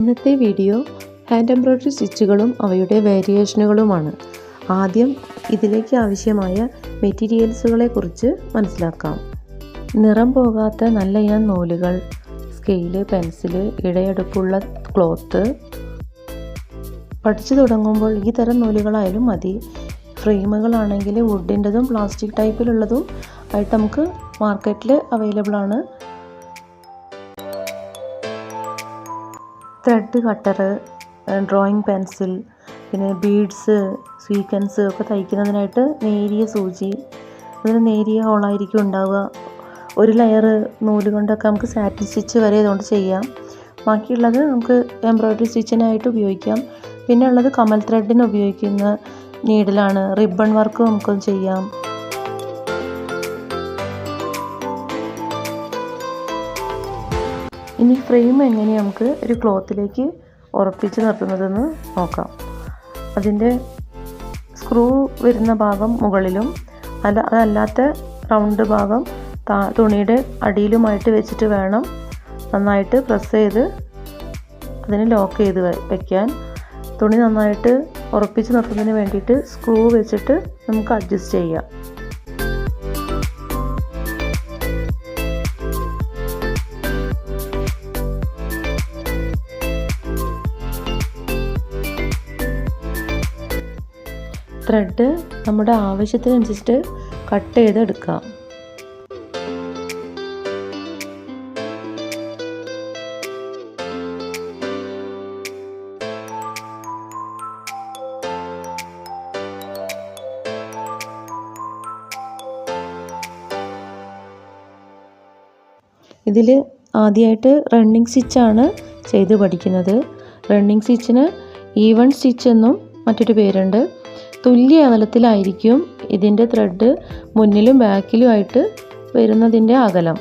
ഇന്നത്തെ video hand embroidery സ്റ്റിച്ചുകളും അവയുടെ വേരിയേഷനുകളുമാണ്. ആദ്യം ഇതിലേക്ക് ആവശ്യമായ മെറ്റീരിയൽസുകളെ കുറിച്ച് മനസ്സിലാക്കാം. നിറം പോകാത്ത നല്ല ഇനം നൂലുകൾ, സ്കെയില്, പെൻസില്, ഇഴയെടുപ്പുള്ള ക്ലോത്ത്. പഠിച്ചു തുടങ്ങുമ്പോൾ ഈ തരം നൂലുകളായാലും മതി. ഫ്രെയിമുകളാണെങ്കിൽ വുഡിൻ്റെതും പ്ലാസ്റ്റിക് ടൈപ്പിലുള്ളതും ആയിട്ട് നമുക്ക് മാർക്കറ്റിൽ അവൈലബിൾ ആണ്. ത്രെഡ് കട്ടർ, ഡ്രോയിങ് പെൻസിൽ, പിന്നെ ബീഡ്സ്, സ്വീക്കൻസ് ഒക്കെ തയ്ക്കുന്നതിനായിട്ട് നേരിയ സൂചി, അതിന് നേരിയ ഹോളായിരിക്കും ഉണ്ടാവുക. ഒരു ലെയർ നൂല് കൊണ്ടൊക്കെ നമുക്ക് സാറ്റിൻ സ്റ്റിച്ച് വരെ ഇതുകൊണ്ട് ചെയ്യാം. ബാക്കിയുള്ളത് നമുക്ക് എംബ്രോയ്ഡറി സ്റ്റിച്ചിനായിട്ട് ഉപയോഗിക്കാം. പിന്നെ ഉള്ളത് കമൽ ത്രെഡിന് ഉപയോഗിക്കുന്ന നീഡിലാണ്. റിബൺ വർക്ക് നമുക്ക് ചെയ്യാം. ഇനി ഫ്രെയിം എങ്ങനെ നമുക്ക് ഒരു ക്ലോത്തിലേക്ക് ഉറപ്പിച്ച് നിർത്തുന്നതെന്ന് നോക്കാം. അതിൻ്റെ സ്ക്രൂ വരുന്ന ഭാഗം മുകളിലും അതല്ലാത്ത റൗണ്ട് ഭാഗം തുണിയുടെ അടിയിലുമായിട്ട് വെച്ചിട്ട് വേണം നന്നായിട്ട് പ്രസ് ചെയ്ത് അതിന് ലോക്ക് ചെയ്ത് വയ്ക്കാൻ. തുണി നന്നായിട്ട് ഉറപ്പിച്ച് നിർത്തുന്നതിന് വേണ്ടിയിട്ട് സ്ക്രൂ വെച്ചിട്ട് നമുക്ക് അഡ്ജസ്റ്റ് ചെയ്യാം. ത്രെഡ് നമ്മുടെ ആവശ്യത്തിനനുസരിച്ചിട്ട് കട്ട് ചെയ്തെടുക്കാം. ഇതിൽ ആദ്യമായിട്ട് റണ്ണിങ് സ്റ്റിച്ചാണ് ചെയ്ത് പഠിക്കുന്നത്. റണ്ണിങ് സ്റ്റിച്ചിന് ഈവൺ സ്റ്റിച്ച് എന്നും മറ്റൊരു പേരുണ്ട്. തുല്യ അകലത്തിലായിരിക്കും ഇതിൻ്റെ ത്രെഡ് മുന്നിലും ബാക്കിലുമായിട്ട് വരുന്നതിൻ്റെ അകലം.